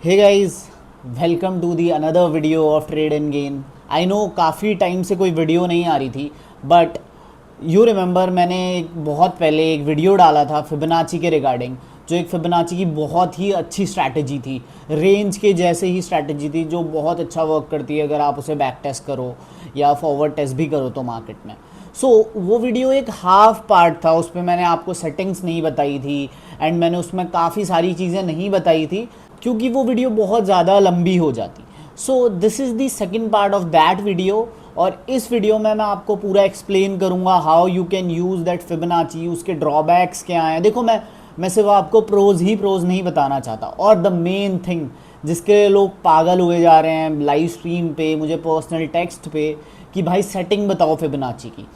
Hey guys, welcome to the another video of trade and gain. I know काफ़ी time से कोई video नहीं आ रही थी, बट यू रिमेंबर मैंने बहुत पहले एक वीडियो डाला था फिबोनाची के रिगार्डिंग, जो एक फिबोनाची की बहुत ही अच्छी स्ट्रैटेजी थी। रेंज के जैसे ही स्ट्रैटेजी थी जो बहुत अच्छा वर्क करती है अगर आप उसे बैक टेस्ट करो या फॉरवर्ड टेस्ट भी करो तो मार्केट में। वो वीडियो एक हाफ पार्ट था, उस पर मैंने आपको सेटिंग्स नहीं बताई थी एंड मैंने उसमें काफ़ी सारी चीज़ें नहीं बताई थी क्योंकि वो वीडियो बहुत ज़्यादा लंबी हो जाती। सो this is the second part of that video, और इस वीडियो में मैं आपको पूरा एक्सप्लेन करूंगा how you can use that Fibonacci, उसके ड्रॉबैक्स क्या हैं। देखो, मैं सिर्फ आपको प्रोज नहीं बताना चाहता, और द मेन थिंग जिसके लिए लोग पागल हुए जा रहे हैं लाइव स्ट्रीम पे, मुझे पर्सनल टेक्स्ट पे, कि भाई सेटिंग बताओ फिबोनाची की।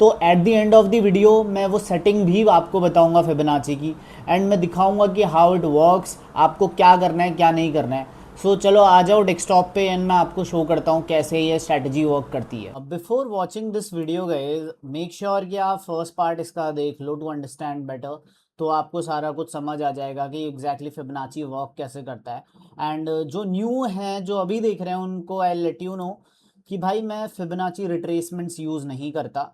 तो at the end of the video मैं वो सेटिंग भी आपको बताऊंगा फिबोनाची की, एंड मैं दिखाऊंगा कि हाउ इट वर्क्स, आपको क्या करना है क्या नहीं करना है। चलो आ जाओ डेस्कटॉप पे एंड मैं आपको शो करता हूँ कैसे ये स्ट्रैटेजी वर्क करती है। अब before watching this video guys, make sure कि आप फर्स्ट पार्ट इसका देख लो टू अंडरस्टैंड बेटर। तो आपको सारा कुछ समझ आ जाएगा कि एग्जैक्टली फिबोनाची वर्क कैसे करता है। एंड जो न्यू हैं, जो अभी देख रहे हैं, उनको आई लेट यू नो कि भाई मैं फिबोनाची रिट्रेसमेंट्स यूज़ नहीं करता।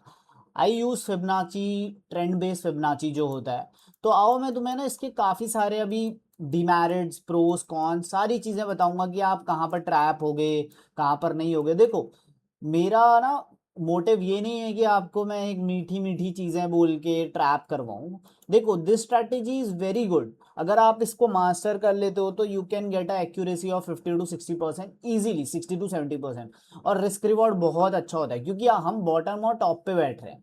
I use Fibonacci trend based Fibonacci जो होता है। तो आओ मैं तुम्हें ना इसके काफ़ी सारे अभी डिमेरिट्स, प्रोस, कॉन, सारी चीज़ें बताऊंगा कि आप कहाँ पर ट्रैप हो गए, कहाँ पर नहीं हो गए। देखो, मेरा ना मोटिव ये नहीं है कि आपको मैं एक मीठी मीठी चीज़ें बोल के ट्रैप करवाऊँ। देखो, this strategy is very good. अगर आप इसको मास्टर कर लेते हो तो you can get a accuracy of 50 to 60% easily, 60 to 70%। और रिस्क रिवॉर्ड बहुत अच्छा होता है क्योंकि हम बॉटम और टॉप पे बैठ रहे हैं,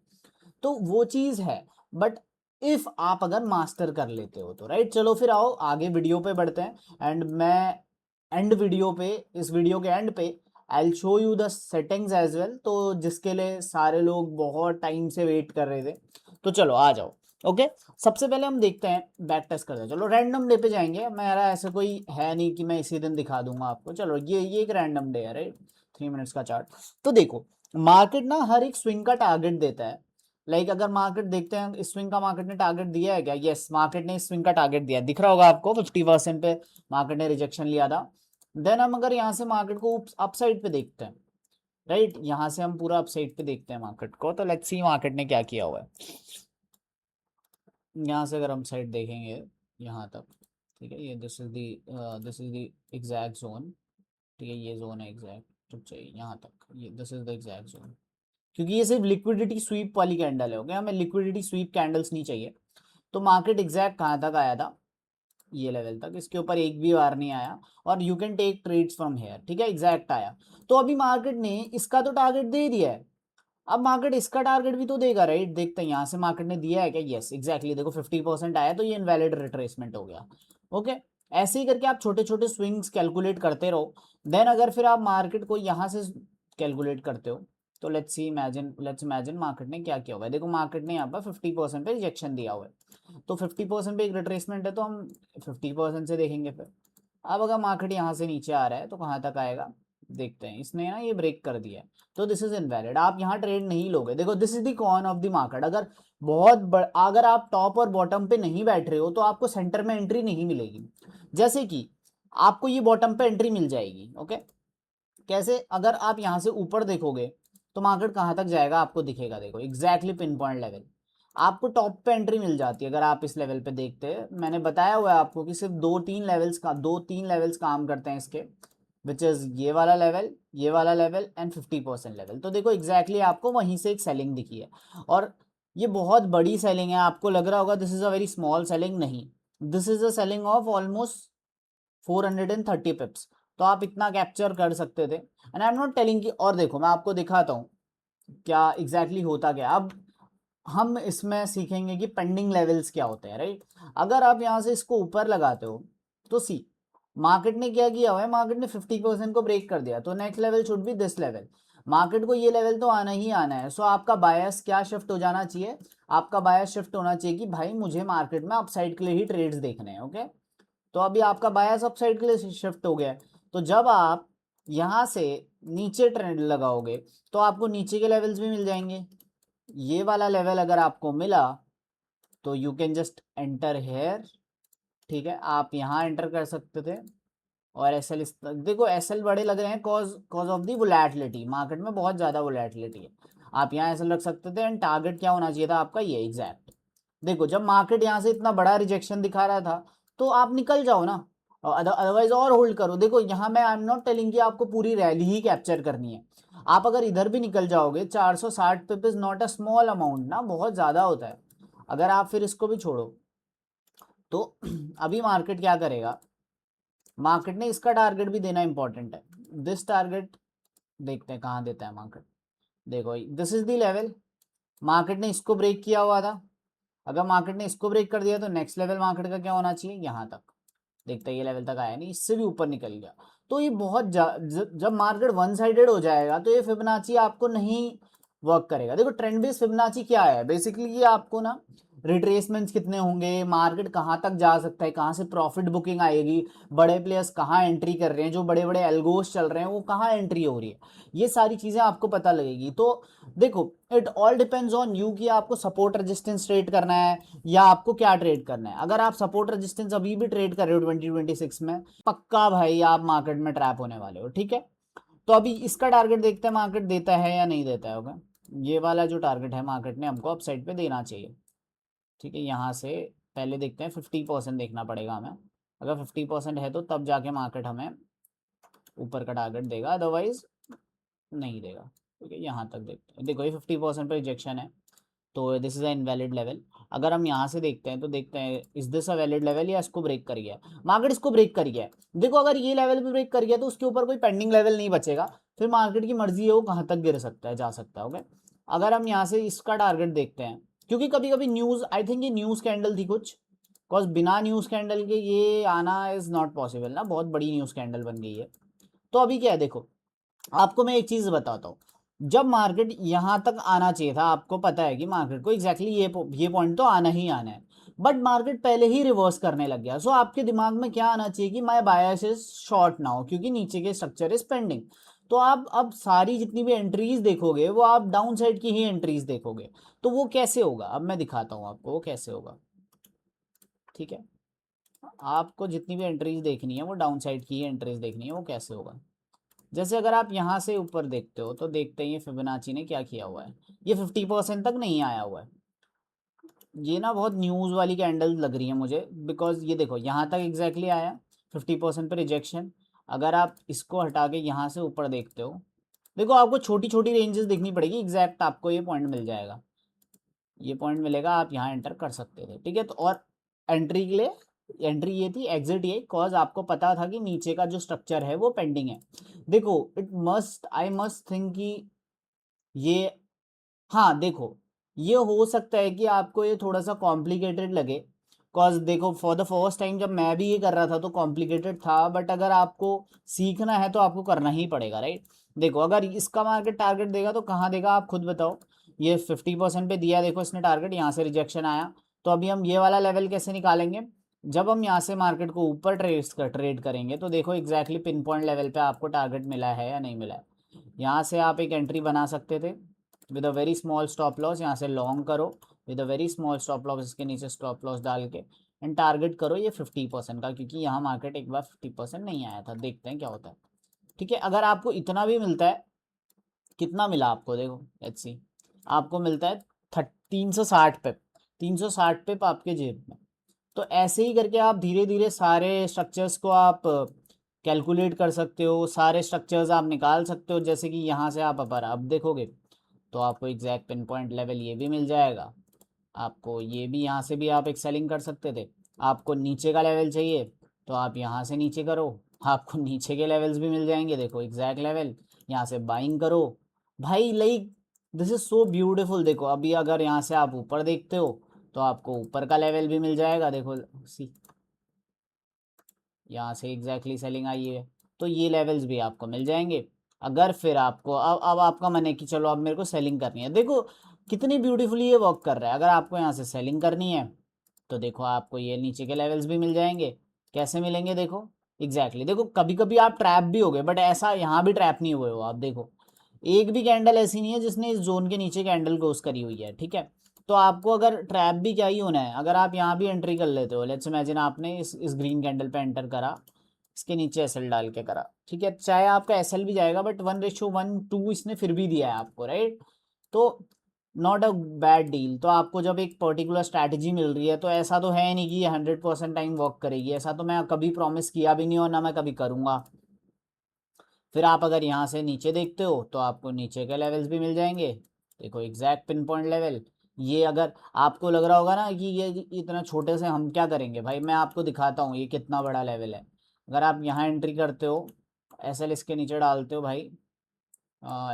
तो वो चीज़ है। बट इफ आप अगर मास्टर कर लेते हो तो राइट। चलो फिर आओ आगे वीडियो पे बढ़ते हैं, एंड मैं एंड वीडियो पे, इस वीडियो के एंड पे I show you the settings as well, तो जिसके लिए सारे लोग बहुत टाइम से वेट कर रहे थे। तो चलो आ जाओ। ओके, सबसे पहले हम देखते हैं, बैक टेस्ट करते हैं। चलो रैंडम डे पे जाएंगे, मेरा ऐसा कोई है नहीं कि मैं इसी दिन दिखा दूंगा आपको। चलो ये एक रैंडम डे है, राइट। 3 मिनट्स का चार्ट। तो देखो, मार्केट ना हर एक स्विंग का टारगेट देता है। अगर मार्केट देखते हैं इस स्विंग का मार्केट ने टारगेट दिया है क्या? यस, मार्केट ने इस स्विंग का टारगेट दिया है, दिख रहा होगा आपको। 50% पे मार्केट ने रिजेक्शन लिया था। देन हम अगर यहाँ से मार्केट को अपसाइड पे देखते हैं, राइट, यहाँ से हम पूरा अपसाइड पे देखते हैं मार्केट को, तो लेट्स सी मार्केट ने क्या किया हुआ है। यहाँ से अगर हम साइड देखेंगे यहाँ तक, ठीक है, ये this is the exact zone. ठीक है, ये जोन है एग्जैक्ट, तो चाहिए यहाँ तक, ये this is the exact zone. क्योंकि ये सिर्फ लिक्विडिटी स्वीप वाली कैंडल है, ओके, हमें लिक्विडिटी स्वीप कैंडल्स नहीं चाहिए। तो मार्केट एग्जैक्ट कहाँ तक आया था? ये लेवल तक, इसके ऊपर एक भी बार नहीं आया। और you can take trades from here, ठीक है, एग्जैक्ट आया। तो अभी मार्केट ने इसका तो टारगेट दे दिया है, अब मार्केट इसका टारगेट भी तो देगा, राइट। देखते हैं यहाँ से मार्केट ने दिया है क्या? यस, एग्जैक्टली, देखो 50% आया, तो ये इनवैलिड रिट्रेसमेंट हो गया। ओके, ऐसे ही करके आप छोटे छोटे स्विंग्स कैलकुलेट करते रहो। देन अगर फिर आप मार्केट को यहाँ से कैलकुलेट करते हो, तो लेट्स इमेजिन मार्केट ने क्या किया हुआ है। देखो, मार्केट ने यहाँ पर 50% पे रिजेक्शन दिया हुआ है, तो 50% पे एक रिट्रेसमेंट है, तो हम 50% से देखेंगे फिर। अब अगर मार्केट यहाँ से नीचे आ रहा है तो कहाँ तक आएगा? देखते हैं, इसने ना ये ब्रेक कर दिया है, तो दिस इज इनवैलिड, आप यहाँ ट्रेड नहीं लोगे। देखो, this is the con of the market. अगर आप टॉप और बॉटम पे नहीं बैठ रहे हो तो आपको सेंटर में एंट्री नहीं मिलेगी। जैसे कि आपको ये बॉटम पे एंट्री मिल जाएगी, ओके। कैसे? अगर आप यहाँ से ऊपर देखोगे तो मार्केट कहाँ तक जाएगा आपको दिखेगा, देखो एग्जैक्टली पिन पॉइंट लेवल। आपको टॉप पे एंट्री मिल जाती है अगर आप इस लेवल पे देखते हैं। मैंने बताया हुआ है आपको कि सिर्फ दो तीन लेवल्स काम करते हैं इसके, विच इज ये वाला लेवल, ये वाला लेवल एंड 50% लेवल। तो देखो एग्जैक्टली आपको वहीं से एक सेलिंग दिखी है, और ये बहुत बड़ी सेलिंग है। आपको लग रहा होगा this is a very small selling, नहीं, this is a selling of almost 430 pips. तो आप इतना कैप्चर कर सकते थे, and I am not telling कि, और देखो मैं आपको दिखाता हूँ क्या एग्जैक्टली होता क्या। अब हम इसमें सीखेंगे कि पेंडिंग लेवल्स क्या होते हैं, राइट। अगर आप यहाँ से इसको ऊपर लगाते हो तो सी, मार्केट ने क्या किया हुआ है, मार्केट ने 50% को ब्रेक कर दिया, तो next level should be this level. Market को ये लेवल तो आना ही आना है। सो आपका बायस क्या शिफ्ट हो जाना चाहिए? आपका बायस शिफ्ट होना चाहिए कि भाई मुझे मार्केट में अपसाइड के लिए ही ट्रेड्स देखने हैं, ओके। तो अभी आपका बायस अपसाइड के लिए शिफ्ट हो गया है। तो जब आप यहाँ से नीचे ट्रेंड लगाओगे तो आपको नीचे के लेवल्स भी मिल जाएंगे। ये वाला लेवल अगर आपको मिला तो you can just enter here, ठीक है, आप यहाँ एंटर कर सकते थे। और एसएल देखो एसएल बड़े लग रहे हैं cause cause of the volatility, market में बहुत ज़्यादा वोलैटिलिटी है। आप यहाँ एसएल रख सकते थे एंड टारगेट क्या होना चाहिए था आपका, ये एग्जैक्ट। देखो जब मार्केट यहाँ से इतना बड़ा रिजेक्शन दिखा रहा था तो आप निकल जाओ ना, अदरवाइज और होल्ड करो। देखो यहाँ मैं आई एम नॉट टेलिंग कि आपको पूरी रैली ही कैप्चर करनी है। आप अगर इधर भी निकल जाओगे 460 pip is not a small amount ना, बहुत ज़्यादा होता है। अगर आप फिर इसको भी छोड़ो तो अभी मार्केट क्या करेगा, मार्केट ने इसका टारगेट भी देना इंपॉर्टेंट है। दिस टारगेट देखते हैं कहाँ देता है मार्केट। देखो this is the level, market ने इसको ब्रेक किया हुआ था। अगर मार्केट ने इसको ब्रेक कर दिया तो नेक्स्ट लेवल मार्केट का क्या होना चाहिए, यहाँ तक। देखते हैं ये लेवल तक आया नहीं, इससे भी ऊपर निकल गया। तो ये बहुत जब मार्केट वन साइडेड हो जाएगा तो ये फिबोनाची आपको नहीं वर्क करेगा। देखो ट्रेंड बेस्ड फिबोनाची क्या है, बेसिकली ये आपको ना रिट्रेसमेंट्स कितने होंगे, मार्केट कहाँ तक जा सकता है, कहाँ से प्रॉफिट बुकिंग आएगी, बड़े प्लेयर्स कहाँ एंट्री कर रहे हैं, जो बड़े बड़े एल्गोस चल रहे हैं वो कहाँ एंट्री हो रही है, ये सारी चीज़ें आपको पता लगेगी। तो देखो it all depends on you कि आपको सपोर्ट रेजिस्टेंस ट्रेड करना है या आपको क्या ट्रेड करना है। अगर आप सपोर्ट रेजिस्टेंस अभी भी ट्रेड कर रहे हो 2026 में, पक्का भाई आप मार्केट में ट्रैप होने वाले हो, ठीक है। तो अभी इसका टारगेट देखते हैं मार्केट देता है या नहीं देता है। होगा ये वाला जो टारगेट है मार्केट ने हमको अपसाइड पे देना चाहिए, ठीक है। यहाँ से पहले देखते हैं 50% देखना पड़ेगा हमें। अगर 50% है तो तब जाके मार्केट हमें ऊपर का टारगेट देगा, अदरवाइज नहीं देगा, ठीक है। यहाँ तक देखते हैं, देखो ये 50% पर रिजेक्शन है तो this is a invalid level. अगर हम यहाँ से देखते हैं तो देखते हैं is this a valid level या इसको ब्रेक कर गया मार्केट, इसको ब्रेक कर गया। देखो अगर ये लेवल भी ब्रेक कर गया तो उसके ऊपर कोई पेंडिंग लेवल नहीं बचेगा, फिर मार्केट की मर्जी है वो कहाँ तक गिर सकता है, जा सकता है। ओके अगर हम यहाँ से इसका टारगेट देखते हैं, क्योंकि कभी कभी न्यूज़, आई थिंक ये न्यूज़ कैंडल थी कुछ, बिकॉज बिना न्यूज़ कैंडल के ये आना इज नॉट पॉसिबल ना, बहुत बड़ी न्यूज़ कैंडल बन गई है। तो अभी क्या है, देखो आपको मैं एक चीज बताता हूँ, जब मार्केट यहाँ तक आना चाहिए था, आपको पता है कि मार्केट को एग्जैक्टली ये पॉइंट तो आना ही आना है, बट मार्केट पहले ही रिवर्स करने लग गया। सो आपके दिमाग में क्या आना चाहिए कि my bias is short now, क्योंकि नीचे के स्ट्रक्चर इज पेंडिंग। तो आप अब सारी जितनी भी एंट्रीज देखोगे वो आप डाउन साइड की ही एंट्रीज देखोगे। तो वो कैसे होगा, अब मैं दिखाता हूँ आपको वो कैसे होगा, ठीक है। आपको जितनी भी एंट्रीज देखनी है वो डाउन साइड की ही एंट्रीज देखनी है, वो कैसे होगा। जैसे अगर आप यहाँ से ऊपर देखते हो तो देखते हैं ये फिबोनाची ने क्या किया हुआ है, ये 50% तक नहीं आया हुआ है। ये ना बहुत न्यूज़ वाली कैंडल लग रही है मुझे, बिकॉज ये देखो यहाँ तक एग्जैक्टली आया 50% पे रिजेक्शन। अगर आप इसको हटा के यहाँ से ऊपर देखते हो, देखो आपको छोटी छोटी रेंजेस देखनी पड़ेगी, एग्जैक्ट आपको ये पॉइंट मिल जाएगा, ये पॉइंट मिलेगा, आप यहाँ एंटर कर सकते थे, ठीक है। तो और एंट्री के लिए एंट्री ये थी, एग्जिट ये, कॉज आपको पता था कि नीचे का जो स्ट्रक्चर है वो पेंडिंग है। देखो it must I must think कि ये, हाँ देखो ये हो सकता है कि आपको ये थोड़ा सा कॉम्प्लिकेटेड लगे, कॉज देखो फॉर द फर्स्ट टाइम जब मैं भी ये कर रहा था तो कॉम्प्लिकेटेड था, बट अगर आपको सीखना है तो आपको करना ही पड़ेगा, राइट। देखो अगर इसका मार्केट टारगेट देगा तो कहाँ देगा आप खुद बताओ। ये 50% पे दिया, देखो इसने टारगेट, यहाँ से रिजेक्शन आया। तो अभी हम ये वाला लेवल कैसे निकालेंगे, जब हम यहाँ से मार्केट को ऊपर ट्रेड करेंगे तो देखो एग्जैक्टली पिन पॉइंट लेवल पे आपको टारगेट मिला है या नहीं मिला है। यहाँ से आप एक एंट्री बना सकते थे with a very small stop loss, यहाँ से लॉन्ग करो with a very small stop loss, इसके नीचे स्टॉप लॉस डाल के एंड टारगेट करो ये 50% का, क्योंकि यहाँ मार्केट एक बार 50% नहीं आया था, देखते हैं क्या होता है, ठीक है। अगर आपको इतना भी मिलता है, कितना मिला आपको, देखो लेट्स सी, आपको मिलता है 360 पे, 360 पे आपके जेब में। तो ऐसे ही करके आप धीरे धीरे सारे स्ट्रक्चर्स को आप कैलकुलेट कर सकते हो, सारे स्ट्रक्चर्स आप निकाल सकते हो। जैसे कि यहाँ से आप अपर अब देखोगे तो आपको एग्जैक्ट पिन पॉइंट लेवल ये भी मिल जाएगा, आपको ये भी, यहाँ से भी आप एक सेलिंग कर सकते थे। आपको नीचे का लेवल चाहिए तो आप यहाँ से नीचे करो, आपको नीचे के लेवल्स भी मिल जाएंगे, देखो एग्जैक्ट लेवल, यहाँ से बाइंग करो भाई। Like this is so beautiful. देखो अभी अगर यहाँ से आप ऊपर देखते हो तो आपको ऊपर का लेवल भी मिल जाएगा, देखो सी, यहाँ से एग्जैक्टली सेलिंग आई है, तो ये लेवल्स भी आपको मिल जाएंगे। अगर फिर आपको अब आपका मन है कि चलो अब मेरे को सेलिंग करनी है, देखो कितनी ब्यूटीफुली ये वर्क कर रहा है। अगर आपको यहाँ से सेलिंग करनी है तो देखो आपको ये नीचे के लेवल्स भी मिल जाएंगे। कैसे मिलेंगे, देखो एग्जैक्टली देखो कभी कभी आप ट्रैप भी हो गए, बट ऐसा यहाँ भी ट्रैप नहीं हुए हो आप, देखो एक भी कैंडल ऐसी नहीं है जिसने इस जोन के नीचे कैंडल क्लोज करी हुई है, ठीक है। तो आपको अगर ट्रैप भी क्या ही होना है, अगर आप यहाँ भी एंट्री कर लेते हो, लेट्स इमेजिन आपने इस ग्रीन कैंडल पे एंटर करा, इसके नीचे एसएल डाल के करा, ठीक है, चाहे आपका एसएल भी जाएगा बट 1:1:2 इसने फिर भी दिया है आपको, राइट। तो नॉट अ बैड डील। तो आपको जब एक पर्टिकुलर स्ट्रैटेजी मिल रही है तो ऐसा तो है नहीं कि ये 100% टाइम वर्क करेगी, ऐसा तो मैं कभी प्रॉमिस किया भी नहीं और ना मैं कभी करूँगा। फिर आप अगर यहाँ से नीचे देखते हो तो आपको नीचे के लेवल्स भी मिल जाएंगे। देखो एग्जैक्ट पिन पॉइंट लेवल। ये अगर आपको लग रहा होगा ना कि ये इतना छोटे से हम क्या करेंगे, भाई मैं आपको दिखाता हूँ ये कितना बड़ा लेवल है। अगर आप यहाँ एंट्री करते हो, एसएल इसके नीचे डालते हो भाई,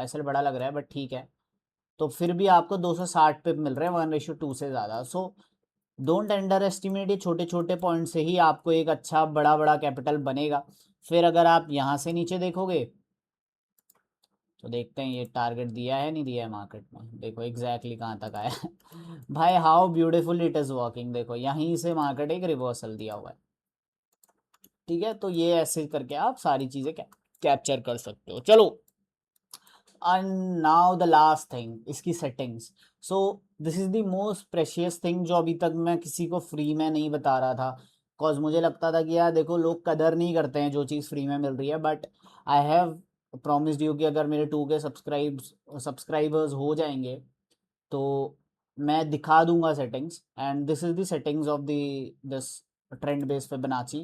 एसएल बड़ा लग रहा है बट ठीक है, तो फिर भी आपको 260 पिप मिल रहे हैं 1:2 से ज़्यादा। सो डोंट अंडर एस्टिमेट, ये छोटे छोटे पॉइंट से ही आपको एक अच्छा बड़ा बड़ा कैपिटल बनेगा। फिर अगर आप यहाँ से नीचे देखोगे तो देखते हैं ये टारगेट दिया है नहीं दिया है मार्केट में, देखो एग्जैक्टली कहाँ तक आया है भाई how beautiful it is working. देखो यहीं से मार्केट एक रिवर्सल दिया हुआ है, ठीक है। तो ये ऐसे करके आप सारी चीज़ें कैप्चर कर सकते हो। चलो, and now the last thing, इसकी settings. So this is the most precious thing जो अभी तक मैं किसी को फ्री में नहीं बता रहा था, बिकॉज मुझे लगता था कि यार देखो लोग कदर नहीं करते हैं जो चीज़ फ्री में मिल रही है। But I have promised you कि अगर मेरे 2K सब्सक्राइबर्स हो जाएंगे तो मैं दिखा दूंगा settings. And this is the settings of the this trend base Fibonacci.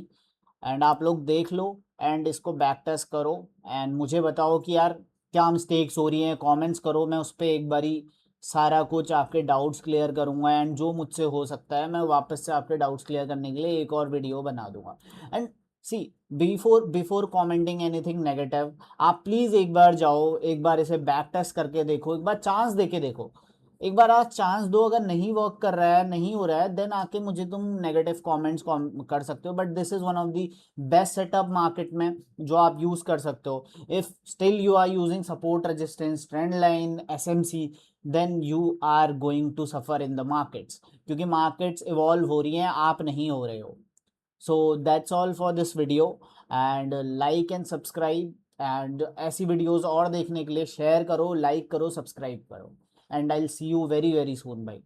And आप लोग देख लो एंड इसको बैक टेस्ट करो एंड मुझे बताओ कि यार क्या मिस्टेक्स हो रही हैं, कमेंट्स करो, मैं उस पर एक बारी सारा कुछ आपके डाउट्स क्लियर करूंगा। एंड जो मुझसे हो सकता है मैं वापस से आपके डाउट्स क्लियर करने के लिए एक और वीडियो बना दूंगा। And see, before before commenting anything negative, आप प्लीज़ एक बार जाओ, एक बार इसे बैक टेस्ट करके देखो, एक बार चांस दे के देखो। एक बार आप चांस दो, अगर नहीं वर्क कर रहा है, नहीं हो रहा है, देन आके मुझे तुम नेगेटिव कमेंट्स कर सकते हो। But this is one of the best setup market में जो आप यूज कर सकते हो। If still you are using support resistance trend line SMC, then you are going to suffer in the markets, क्योंकि मार्केट्स इवॉल्व हो रही हैं, आप नहीं हो रहे हो। So that's all for this video. And like and subscribe, and ऐसी वीडियोस और देखने के लिए शेयर करो, लाइक करो, सब्सक्राइब करो। And I will see you very very soon, bye.